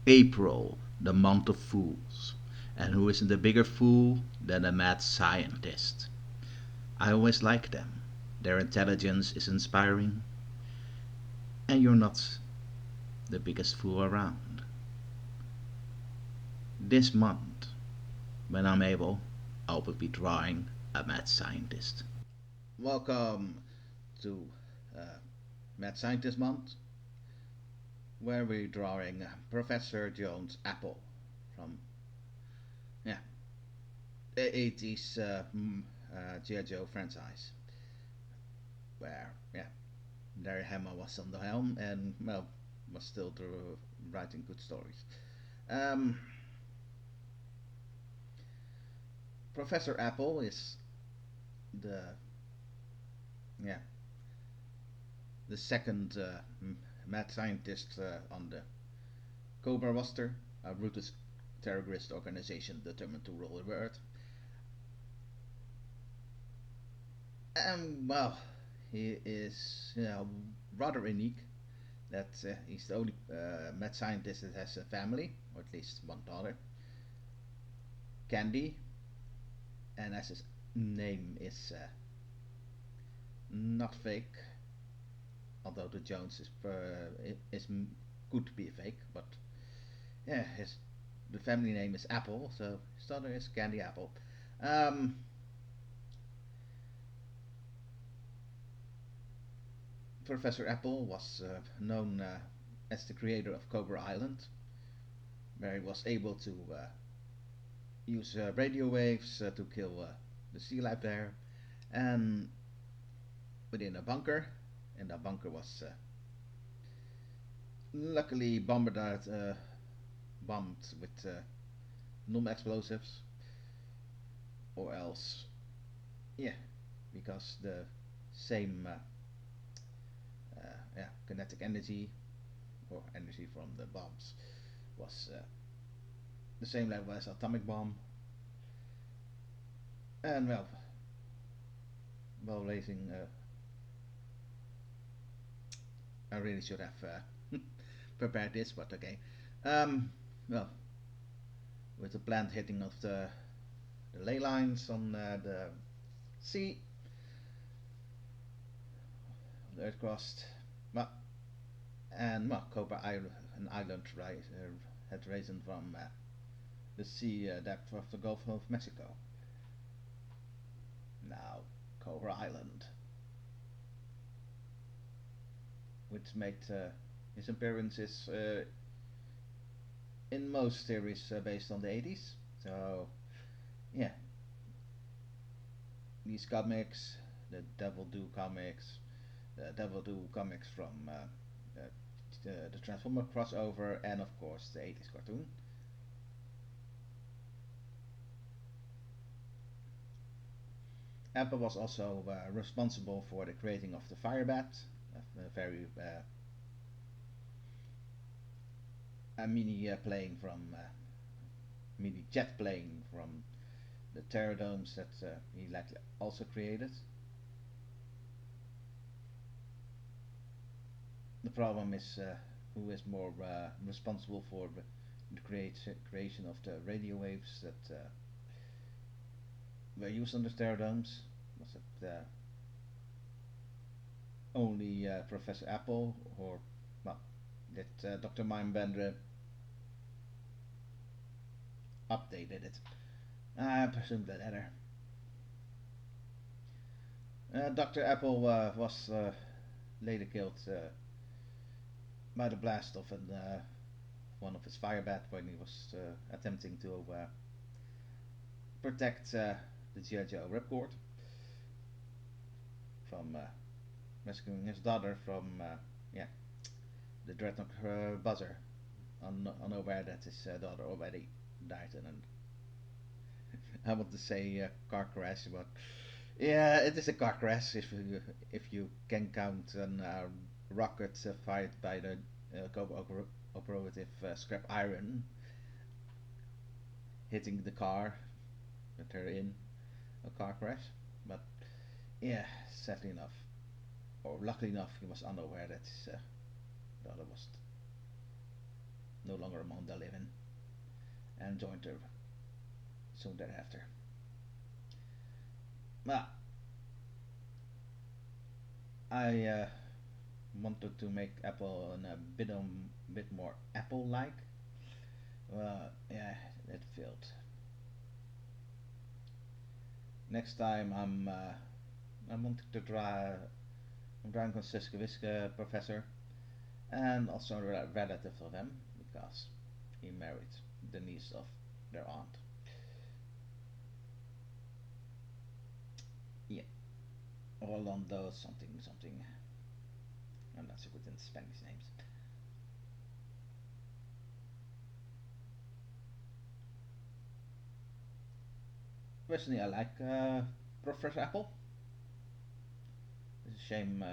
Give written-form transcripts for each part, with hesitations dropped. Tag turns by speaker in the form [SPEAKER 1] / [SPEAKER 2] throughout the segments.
[SPEAKER 1] April, the month of fools. And who isn't a bigger fool than a mad scientist? I always like them. Their intelligence is inspiring, and you're not the biggest fool around. This month, when I'm able, I will be drawing a mad scientist. Welcome to uh, Mad Scientist Month, where we're drawing Professor Jones Appel from yeah 80s G.I Joe franchise, where Larry Hama was on the helm and well was still writing good stories. Um, Professor Appel is the yeah the second mad scientist on the Cobra roster, a ruthless terrorist organization determined to rule the earth. Well, he is rather unique. That he's the only mad scientist that has a family, or at least one daughter, Candy, and as his name is not fake, although the Jones is could be fake, but his the family name is Apple, so his daughter is Candy Apple. Um, Professor Apple was known as the creator of Cobra Island, where he was able to use radio waves to kill the sea life there, and within a bunker, and that bunker was luckily bombed with non-explosives, or else, yeah, because the same kinetic energy or energy from the bombs was the same level as atomic bomb, and well raising. I really should have prepared this, but okay. Well, with the planned hitting of the ley lines on the sea, the Earth crust, well, and well, Cobra Island, an island had risen from the sea depth of the Gulf of Mexico. Now, Cobra Island, which made his appearances in most series based on the 80s. So, yeah, these comics, the Devil Do comics from the Transformer crossover, and of course the 80s cartoon. Apple was also responsible for the creating of the Firebat, a very a mini plane from mini jet plane from the Terradomes that he likely also created. The problem is who is more responsible for the creation of the radio waves that were used on the Terradomes. Was it only Professor Apple, or well, did Dr. Mindbender updated it? I presume the latter. Dr. Apple was later killed by the blast of one of his Firebat when he was attempting to protect the G.I. Joe Ripcord from rescuing his daughter from the Dreadnought buzzer, unaware that his daughter already died in an I want to say car crash, but yeah, it is a car crash if you can count on rocket fired by the operative Scrap Iron hitting the car that they're in a car crash. But yeah, sadly enough, or luckily enough, he was unaware that his daughter was no longer among the living, and joined her soon thereafter. Well, I wanted to make Apple a bit more Apple-like. Well, yeah, it failed. Next time I'm wanting to try. I'm trying Francisco Visca Professor, and also a relative of him because he married the niece of their aunt. Yeah, Orlando something something. I'm not so good in Spanish names. Personally, I like Professor Appel. It's a shame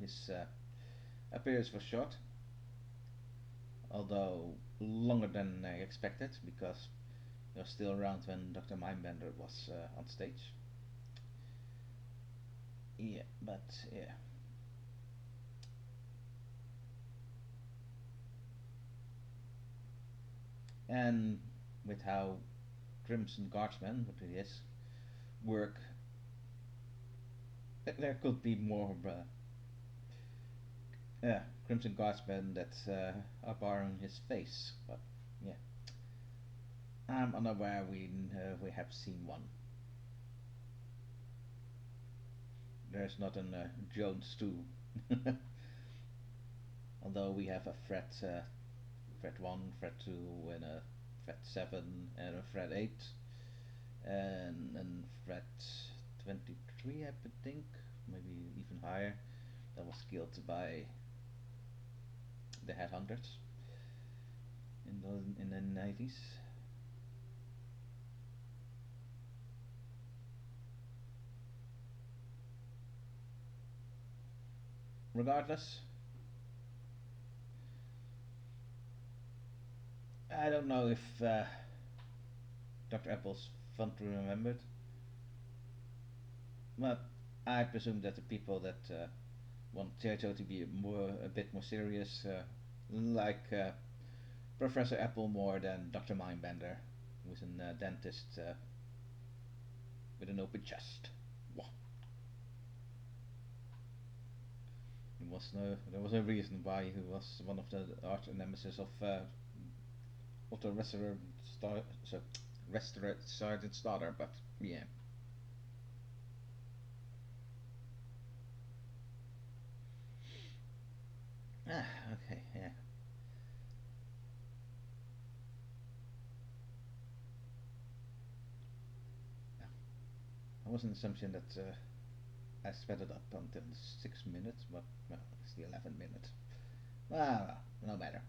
[SPEAKER 1] his appearance was short, although longer than I expected because he was still around when Dr. Mindbender was on stage. Yeah, but yeah. And with how Crimson Guardsman, what it is, work, there could be more Crimson Guardsmen that are barring his face, but yeah, I'm unaware we have seen one. There's not an Jones 2, although we have a Fred 1, Fred 2, and a Fred 7, and a Fred 8, and Fred 23, I think, maybe even higher. That was killed by the headhunters in the 90s. Regardless, I don't know if Dr. Apple's fun to remember, but I presume that the people that want G.I. Joe to be a bit more serious, like Professor Apple more than Dr. Mindbender, who's a dentist with an open chest. Wow. There was no reason why he was one of the arch nemesis of Otto Restorer Sergeant Starter, but yeah. Ah, okay, yeah. I was an assumption that I sped it up until 6 minutes, but well, it's the 11 minutes. Well, no matter.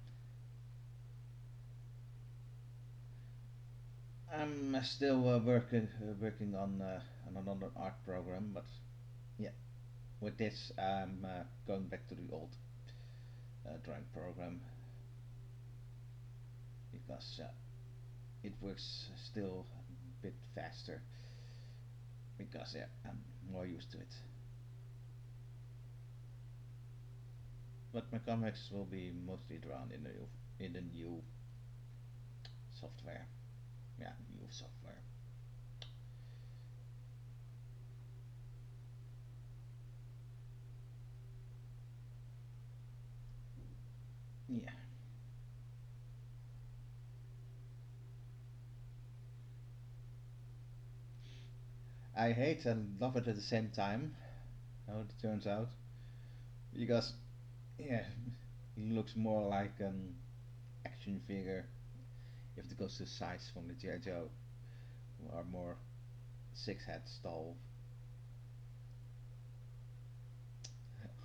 [SPEAKER 1] I'm still working on another art program, but yeah, with this I'm going back to the old drawing program because it works still a bit faster because yeah, I'm more used to it. But my comics will be mostly drawn in the new software. Yeah, new software. Yeah, I hate and love it at the same time. How it turns out, because yeah, he looks more like an action figure if it goes to size from the G.I. Joe, who are more six heads tall.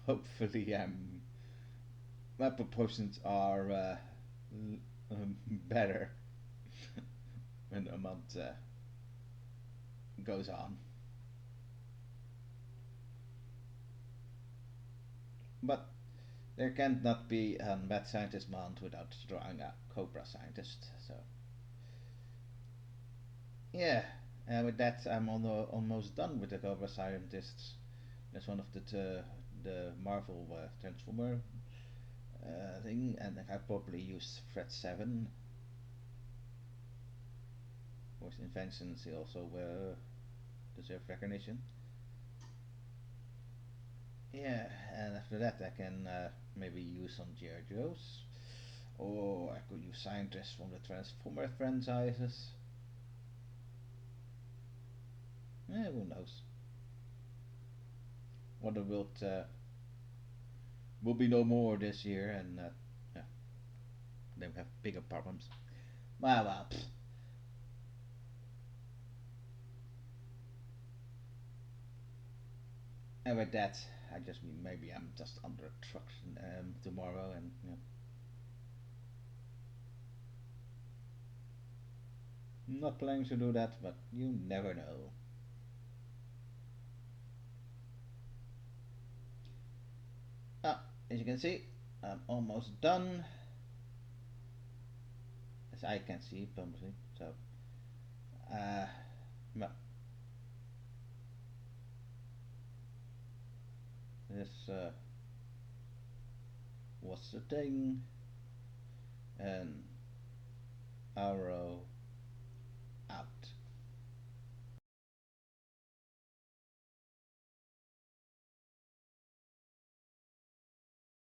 [SPEAKER 1] Hopefully, my proportions are better when a month goes on. But there can't not be a mad scientist month without drawing a cobra scientist. So yeah, and with that, I'm almost done with the cobra scientists. That's one of the Marvel Transformer thing, and I probably use thread 7. Of course, inventions also deserve recognition. Yeah, and after that I can maybe use some G.I JOEs, or I could use scientists from the Transformer franchises. Yeah, who knows? Wonder will be no more this year, and yeah, they have bigger problems. Well. Pfft. And with that, I just mean maybe I'm just under a truck tomorrow, and not planning to do that, but you never know. Ah, as you can see, I'm almost done, as I can see publicly. So, uh, well, this was the thing, and arrow